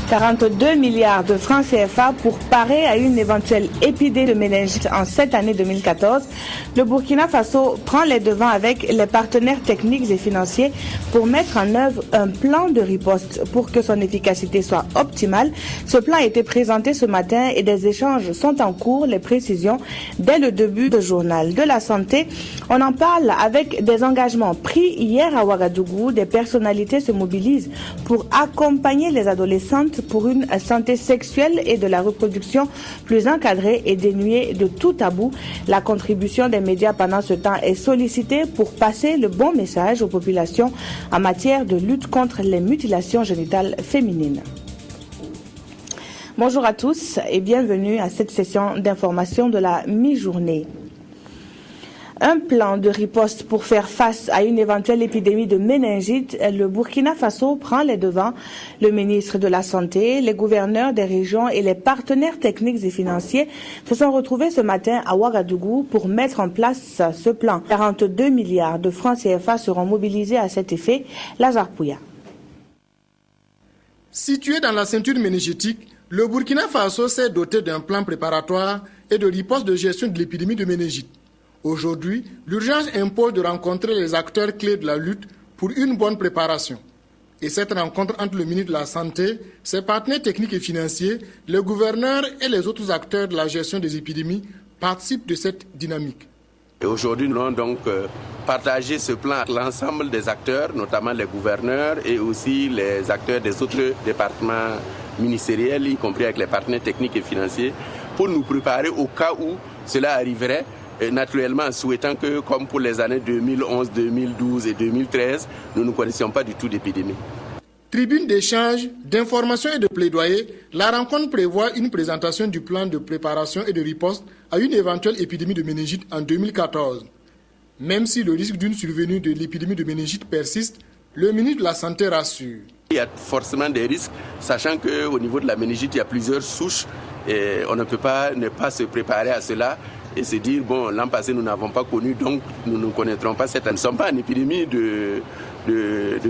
42 milliards de francs CFA pour parer à une éventuelle épidémie de méningite en cette année 2014. Le Burkina Faso prend les devants avec les partenaires techniques et financiers pour mettre en œuvre un plan de riposte pour que son efficacité soit optimale. Ce plan a été présenté ce matin et des échanges sont en cours. Les précisions dès le début du journal de la santé. On en parle avec des engagements pris hier à Ouagadougou. Des personnalités se mobilisent pour accompagner les adolescentes pour une santé sexuelle et de la reproduction plus encadrée et dénuée de tout tabou. La contribution des médias pendant ce temps est sollicitée pour passer le bon message aux populations en matière de lutte contre les mutilations génitales féminines. Bonjour à tous et bienvenue à cette session d'information de la mi-journée. Un plan de riposte pour faire face à une éventuelle épidémie de méningite, le Burkina Faso prend les devants. Le ministre de la Santé, les gouverneurs des régions et les partenaires techniques et financiers se sont retrouvés ce matin à Ouagadougou pour mettre en place ce plan. 42 milliards de francs CFA seront mobilisés à cet effet. Lazare Pouya. Situé dans la ceinture méningétique, le Burkina Faso s'est doté d'un plan préparatoire et de riposte de gestion de l'épidémie de méningite. Aujourd'hui, l'urgence impose de rencontrer les acteurs clés de la lutte pour une bonne préparation. Et cette rencontre entre le ministre de la Santé, ses partenaires techniques et financiers, les gouverneurs et les autres acteurs de la gestion des épidémies participent de cette dynamique. Et aujourd'hui, nous allons donc partager ce plan à l'ensemble des acteurs, notamment les gouverneurs et aussi les acteurs des autres départements ministériels, y compris avec les partenaires techniques et financiers, pour nous préparer au cas où cela arriverait. Naturellement, en souhaitant que, comme pour les années 2011, 2012 et 2013, nous ne connaissions pas du tout d'épidémie. Tribune d'échange, d'information et de plaidoyer, la rencontre prévoit une présentation du plan de préparation et de riposte à une éventuelle épidémie de méningite en 2014. Même si le risque d'une survenue de l'épidémie de méningite persiste, le ministre de la Santé rassure. Il y a forcément des risques, sachant qu'au niveau de la méningite, il y a plusieurs souches et on ne peut pas ne pas se préparer à cela. Et se dire, bon, l'an passé, nous n'avons pas connu, donc nous ne connaîtrons pas cette année. Nous ne sommes pas en épidémie de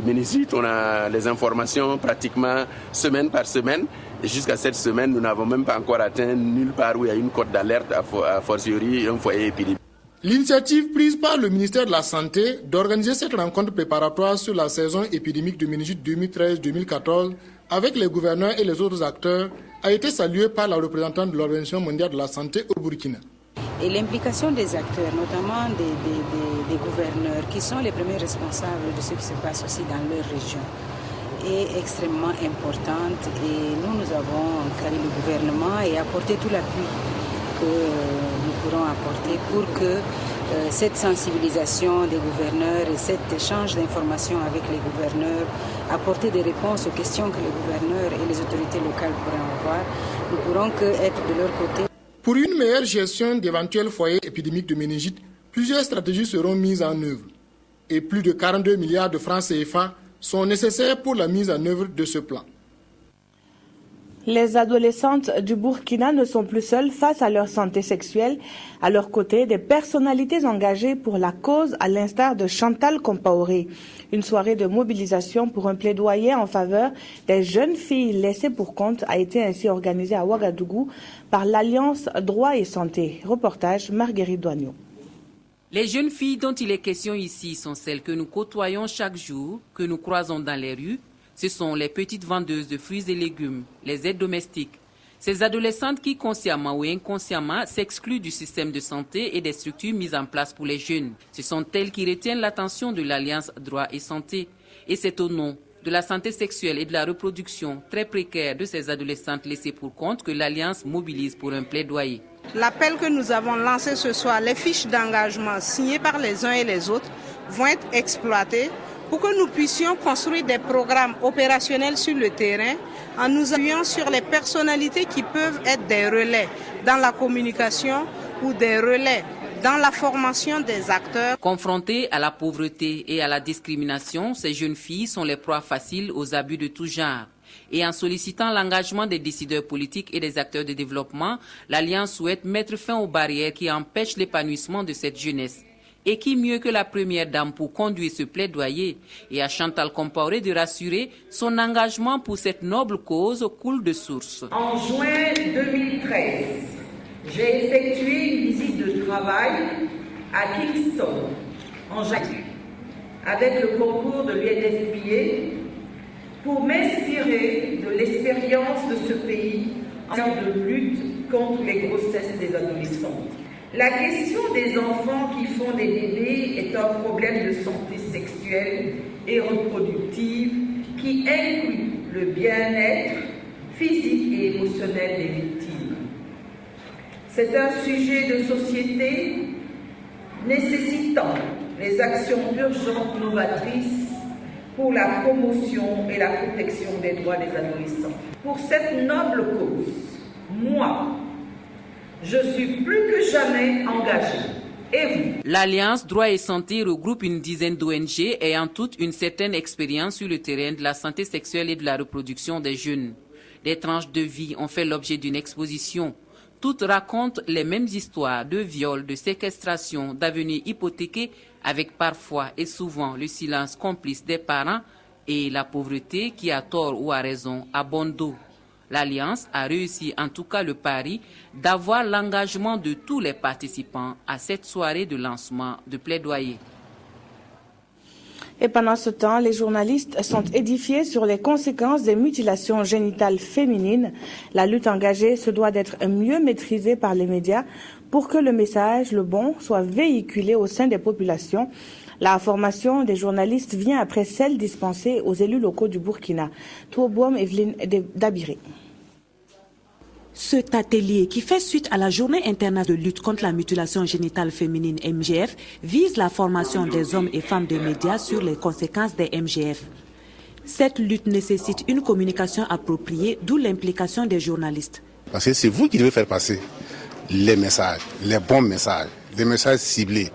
méningite. On a les informations pratiquement semaine par semaine. Et jusqu'à cette semaine, nous n'avons même pas encore atteint nulle part où il y a une cote d'alerte, à fortiori un foyer épidémique. L'initiative prise par le ministère de la Santé d'organiser cette rencontre préparatoire sur la saison épidémique de méningite 2013-2014 avec les gouverneurs et les autres acteurs a été saluée par la représentante de l'Organisation mondiale de la santé au Burkina. Et l'implication des acteurs, notamment des gouverneurs, qui sont les premiers responsables de ce qui se passe aussi dans leur région, est extrêmement importante. Et nous avons carré le gouvernement et apporté tout l'appui que nous pourrons apporter pour que cette sensibilisation des gouverneurs et cet échange d'informations avec les gouverneurs, apporter des réponses aux questions que les gouverneurs et les autorités locales pourraient avoir, nous pourrons que être de leur côté. Pour une meilleure gestion d'éventuels foyers épidémiques de méningite, plusieurs stratégies seront mises en œuvre. Et plus de 42 milliards de francs CFA sont nécessaires pour la mise en œuvre de ce plan. Les adolescentes du Burkina ne sont plus seules face à leur santé sexuelle. À leur côté, des personnalités engagées pour la cause, à l'instar de Chantal Compaoré. Une soirée de mobilisation pour un plaidoyer en faveur des jeunes filles laissées pour compte a été ainsi organisée à Ouagadougou par l'Alliance Droit et Santé. Reportage Marguerite Douagneau. Les jeunes filles dont il est question ici sont celles que nous côtoyons chaque jour, que nous croisons dans les rues. Ce sont les petites vendeuses de fruits et légumes, les aides domestiques. Ces adolescentes qui, consciemment ou inconsciemment, s'excluent du système de santé et des structures mises en place pour les jeunes. Ce sont elles qui retiennent l'attention de l'Alliance Droit et Santé. Et c'est au nom de la santé sexuelle et de la reproduction très précaire de ces adolescentes laissées pour compte que l'Alliance mobilise pour un plaidoyer. L'appel que nous avons lancé ce soir, les fiches d'engagement signées par les uns et les autres vont être exploitées pour que nous puissions construire des programmes opérationnels sur le terrain en nous appuyant sur les personnalités qui peuvent être des relais dans la communication ou des relais dans la formation des acteurs. Confrontées à la pauvreté et à la discrimination, ces jeunes filles sont les proies faciles aux abus de tout genre. Et en sollicitant l'engagement des décideurs politiques et des acteurs de développement, l'Alliance souhaite mettre fin aux barrières qui empêchent l'épanouissement de cette jeunesse. Et qui mieux que la première dame pour conduire ce plaidoyer? Et à Chantal Compaoré de rassurer, son engagement pour cette noble cause coule de source. En juin 2013, j'ai effectué une visite de travail à Kingston, en Jamaïque, avec le concours de l'UNFPA pour m'inspirer de l'expérience de ce pays en termes de lutte contre les grossesses des adolescentes. La question des enfants qui font des bébés est un problème de santé sexuelle et reproductive qui inclut le bien-être physique et émotionnel des victimes. C'est un sujet de société nécessitant les actions urgentes novatrices pour la promotion et la protection des droits des adolescents. Pour cette noble cause, moi, je suis plus que jamais engagée. Et vous? L'Alliance Droit et Santé regroupe une dizaine d'ONG ayant toutes une certaine expérience sur le terrain de la santé sexuelle et de la reproduction des jeunes. Des tranches de vie ont fait l'objet d'une exposition. Toutes racontent les mêmes histoires de viols, de séquestration, d'avenir hypothéqués, avec parfois et souvent le silence complice des parents et la pauvreté qui, à tort ou à raison, a bon dos. L'Alliance a réussi en tout cas le pari d'avoir l'engagement de tous les participants à cette soirée de lancement de plaidoyer. Et pendant ce temps, les journalistes sont édifiés sur les conséquences des mutilations génitales féminines. La lutte engagée se doit d'être mieux maîtrisée par les médias pour que le message, le bon, soit véhiculé au sein des populations. La formation des journalistes vient après celle dispensée aux élus locaux du Burkina. Tourbouam Evelyne Dabiré. Cet atelier, qui fait suite à la Journée internationale de lutte contre la mutilation génitale féminine MGF, vise la formation des hommes et femmes des médias sur les conséquences des MGF. Cette lutte nécessite une communication appropriée, d'où l'implication des journalistes. Parce que c'est vous qui devez faire passer les messages, les bons messages, les messages ciblés.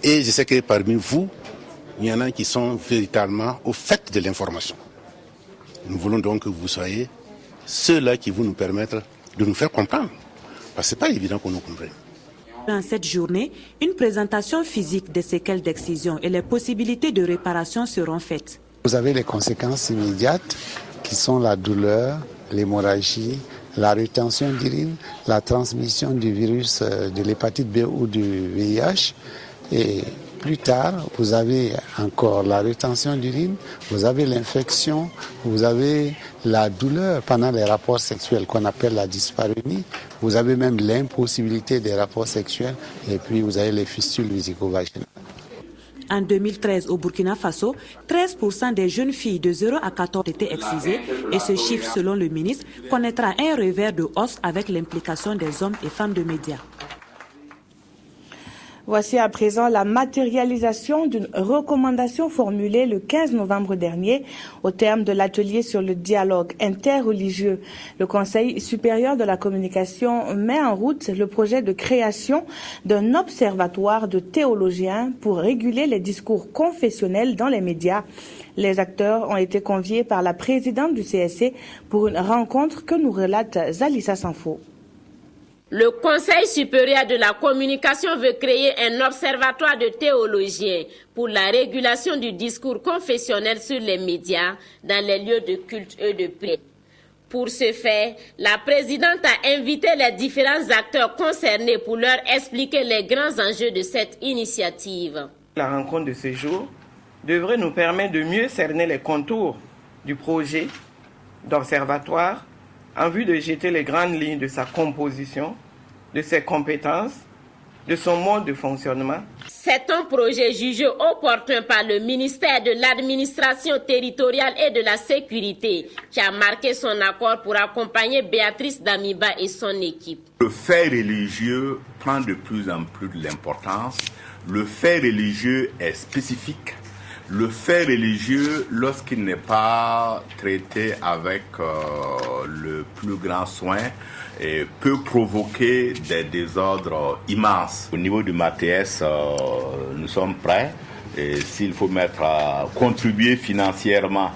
Et je sais que parmi vous, il y en a qui sont véritablement au fait de l'information. Nous voulons donc que vous soyez ceux-là qui vont nous permettre de nous faire comprendre. Parce que ce n'est pas évident qu'on nous comprenne. Dans cette journée, une présentation physique des séquelles d'excision et les possibilités de réparation seront faites. Vous avez les conséquences immédiates qui sont la douleur, l'hémorragie, la rétention d'urine, la transmission du virus de l'hépatite B ou du VIH. Et plus tard, vous avez encore la rétention d'urine, vous avez l'infection, vous avez la douleur pendant les rapports sexuels qu'on appelle la dyspareunie, vous avez même l'impossibilité des rapports sexuels et puis vous avez les fistules vésico-vaginales. En 2013, au Burkina Faso, 13% des jeunes filles de 0 à 14 étaient excisées et ce chiffre, selon le ministre, connaîtra un revers de hausse avec l'implication des hommes et femmes de médias. Voici à présent la matérialisation d'une recommandation formulée le 15 novembre dernier au terme de l'atelier sur le dialogue interreligieux. Le Conseil supérieur de la communication met en route le projet de création d'un observatoire de théologiens pour réguler les discours confessionnels dans les médias. Les acteurs ont été conviés par la présidente du CSC pour une rencontre que nous relate Zalissa Sanfo. Le Conseil supérieur de la communication veut créer un observatoire de théologiens pour la régulation du discours confessionnel sur les médias dans les lieux de culte et de prière. Pour ce faire, la présidente a invité les différents acteurs concernés pour leur expliquer les grands enjeux de cette initiative. La rencontre de ce jour devrait nous permettre de mieux cerner les contours du projet d'observatoire en vue de jeter les grandes lignes de sa composition, de ses compétences, de son mode de fonctionnement. C'est un projet jugé opportun par le ministère de l'Administration territoriale et de la Sécurité qui a marqué son accord pour accompagner Béatrice Damiba et son équipe. Le fait religieux prend de plus en plus de l'importance. Le fait religieux est spécifique. Le fait religieux, lorsqu'il n'est pas traité avec le plus grand soin, peut provoquer des désordres immenses. Au niveau du MATS, nous sommes prêts. Et s'il faut contribuer financièrement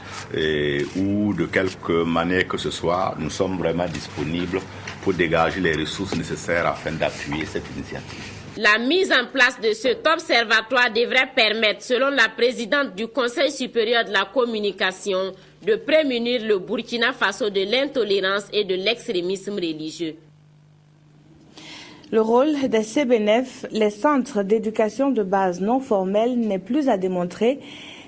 ou de quelque manière que ce soit, nous sommes vraiment disponibles pour dégager les ressources nécessaires afin d'appuyer cette initiative. La mise en place de cet observatoire devrait permettre, selon la présidente du Conseil supérieur de la communication, de prémunir le Burkina Faso de l'intolérance et de l'extrémisme religieux. Le rôle des CBNF, les centres d'éducation de base non formels, n'est plus à démontrer.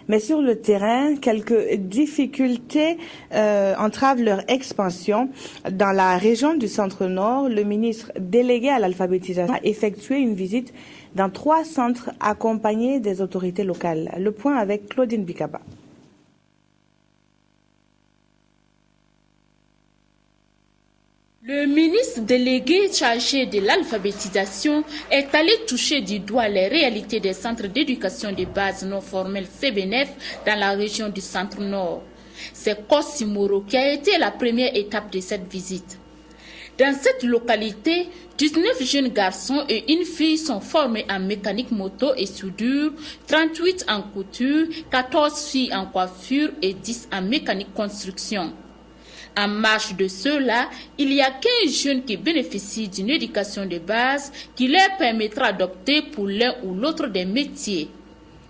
Mais sur le terrain, quelques difficultés entravent leur expansion. Dans la région du Centre-Nord, le ministre délégué à l'alphabétisation a effectué une visite dans 3 centres accompagnés des autorités locales. Le point avec Claudine Bikaba. Le ministre délégué chargé de l'alphabétisation est allé toucher du doigt les réalités des centres d'éducation de base non formels CBNF dans la région du Centre-Nord. C'est Kosimoro qui a été la première étape de cette visite. Dans cette localité, 19 jeunes garçons et une fille sont formés en mécanique moto et soudure, 38 en couture, 14 filles en coiffure et 10 en mécanique construction. En marge de ceux-là, il y a 15 jeunes qui bénéficient d'une éducation de base qui leur permettra d'opter pour l'un ou l'autre des métiers.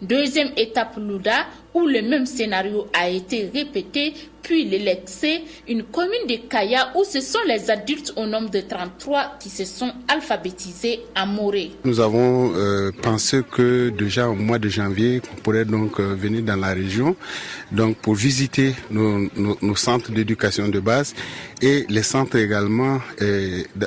Deuxième étape Louda, où le même scénario a été répété, puis l'Elexé, une commune de Kaya où ce sont les adultes au nombre de 33 qui se sont alphabétisés à Morée. Nous avons pensé que déjà au mois de janvier, on pourrait donc venir dans la région donc pour visiter nos centres d'éducation de base et les centres également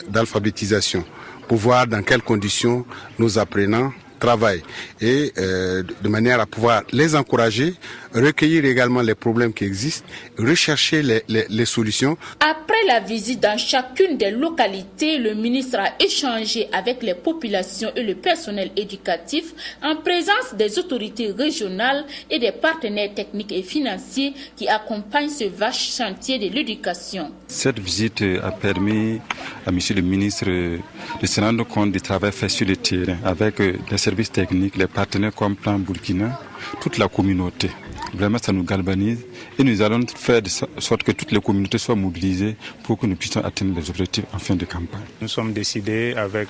d'alphabétisation pour voir dans quelles conditions nos apprenants travail et de manière à pouvoir les encourager, recueillir également les problèmes qui existent, rechercher les solutions. Après la visite dans chacune des localités, le ministre a échangé avec les populations et le personnel éducatif en présence des autorités régionales et des partenaires techniques et financiers qui accompagnent ce vaste chantier de l'éducation. Cette visite a permis à monsieur le ministre de se rendre compte du travail fait sur le terrain avec les services techniques, les partenaires comme Plan Burkina, toute la communauté. Vraiment, ça nous galvanise et nous allons faire de sorte que toutes les communautés soient mobilisées pour que nous puissions atteindre les objectifs en fin de campagne. Nous sommes décidés avec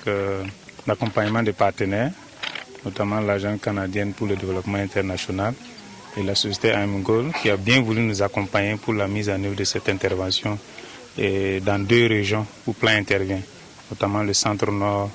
l'accompagnement des partenaires, notamment l'Agence canadienne pour le développement international et la société AMGOL, qui a bien voulu nous accompagner pour la mise en œuvre de cette intervention et dans 2 régions où Plan intervient, notamment le centre-nord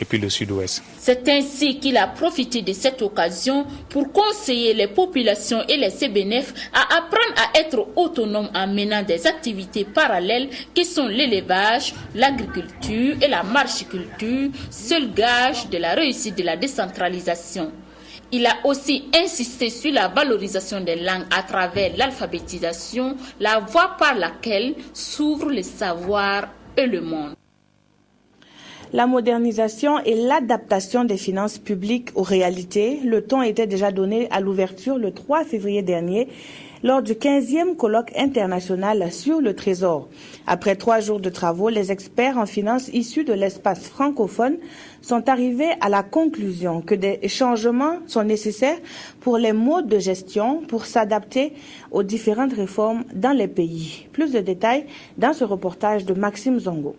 et puis le sud-ouest. C'est ainsi qu'il a profité de cette occasion pour conseiller les populations et les CBNF à apprendre à être autonomes en menant des activités parallèles qui sont l'élevage, l'agriculture et la marchiculture, seul gage de la réussite de la décentralisation. Il a aussi insisté sur la valorisation des langues à travers l'alphabétisation, la voie par laquelle s'ouvrent le savoir et le monde. La modernisation et l'adaptation des finances publiques aux réalités, le ton était déjà donné à l'ouverture le 3 février dernier lors du 15e colloque international sur le Trésor. Après 3 jours de travaux, les experts en finances issus de l'espace francophone sont arrivés à la conclusion que des changements sont nécessaires pour les modes de gestion pour s'adapter aux différentes réformes dans les pays. Plus de détails dans ce reportage de Maxime Zongo.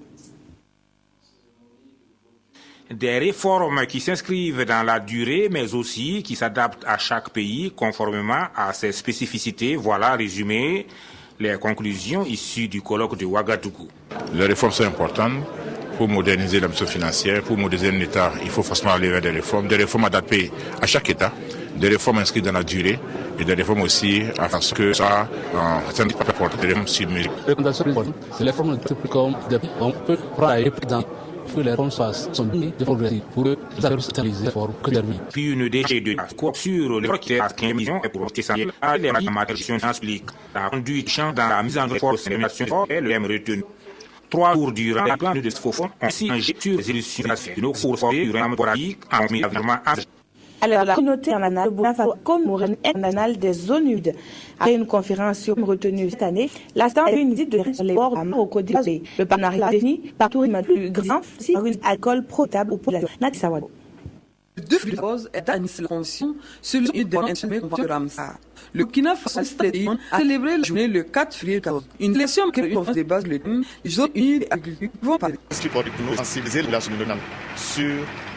Des réformes qui s'inscrivent dans la durée, mais aussi qui s'adaptent à chaque pays conformément à ses spécificités. Voilà résumé les conclusions issues du colloque de Ouagadougou. Les réformes sont importantes pour moderniser l'administration financière, pour moderniser l'État. Il faut forcément aller vers des réformes adaptées à chaque État, des réformes inscrites dans la durée et des réformes aussi à ce que ça apporte des réformes sur mesure. C'est les réformes comme on peut prendre que les réformes sont de progresser pour que les affaires stabilisées que terminer. Puis une déchet de cours sur les critères à 15 millions et pour essentiel à les matériaux publiques. La conduite change dans la mise en œuvre de l'émission et le même retenu. 3 jours durant les plans de faux fonds ainsi sur les illusions de nos cours durant la poradique en mis à Alors, la communauté internationale de Burkina Faso comme internationale des zones humides a une conférence retenue cette année. L'instant est une visite de les ports à Maroko. Le partenariat défini par tourisme plus grand, si une alcool potable ou pour la Natisawado. Deux flux de cause est à la condition sur une des de Ramsar. Le Burkina Faso a célébré la journée le 4 février. Une élection qui conférence de base le thème, les zones humides et agriculture vont parler. Ce qui pour nous sensibiliser la sur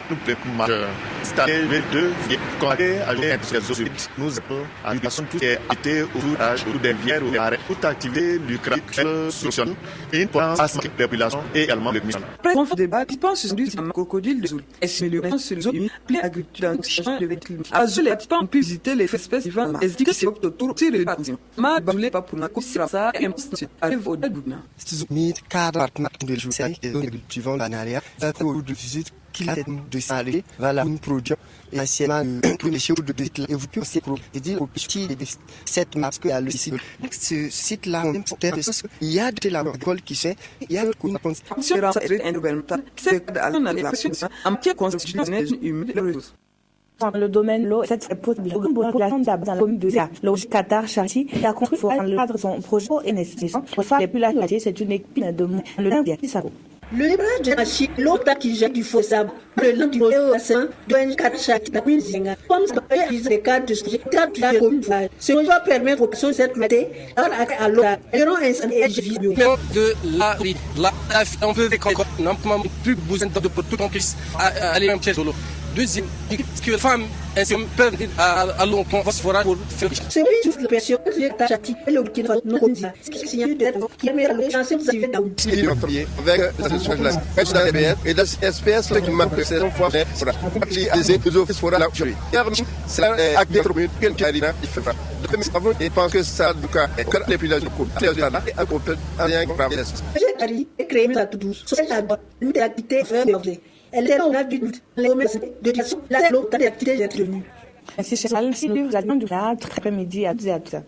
nous pouvons majeurs. Cette année, V2, combattre à l'industrialisation, nous appelons à l'éducation tout est activité autour des vières ou des arrêts, toute activité lucrative solutionne une pense à la population et également le mission. Président de débat, qui pense sur le crocodile de Zoul. Est-ce que le sur les zones humides, plus agriculture dans le champ de véhicules. À Zoul, les habitants ont pu visiter les espèces vivantes. Est-ce que c'est autour de la bâtiment? Ma baoulé pas pour ma course, ça, et un poste arrive au Delbouna. C'est une cadre partenaire de jouer et de cultivant l'anaria. C'est un de visite qui a de salé, voilà une production et anciennement pour les choses de site là. Et vous pouvez aussi dire au petit de cette marque à le site. Ce site là, on importe il y a de la agricole qui fait, il y a une construction environnementale. C'est à l'action en qui constitue humaine les ressources. Dans le domaine de l'eau, cette population dans la commune de Zia, le Qatar Charti, a construit dans le cadre de son projet et nécessaire. Pour faire les plus la c'est une épine de le nom de le livrage de la Chine, l'autre qui jette du faux sable, le nom du bassin de Qatar Charti, la commune Zinga, comme ça peut réaliser les cadres de ce projet. Ce projet va permettre aux personnes cette méthode à l'eau. Elles auront un centre vidéo. De la on peut encore n'importe plus besoin de pour tout qu'on puisse aller un piège de l'eau. Deuxième, que les femmes peuvent à l'eau pour faire. C'est lui juste la pression que j'ai attaché et le qui va nous conduire. Ce qui signifie d'être qui met la chance de vivre dans avec la solution de la SBS et la SPS qui m'a précédent fois pour les offices pour la jury. C'est un acte de commune qui arrive il fait pas. Et pense que ça du cas que les pilotes et accompagne rien pour la j'ai arrivé et créé la tout douce. C'est la une activité faire de elle est là du les commerces de la l'autre activité j'ai tenu. Merci Charles, si nous allons du théâtre après-midi à 12h.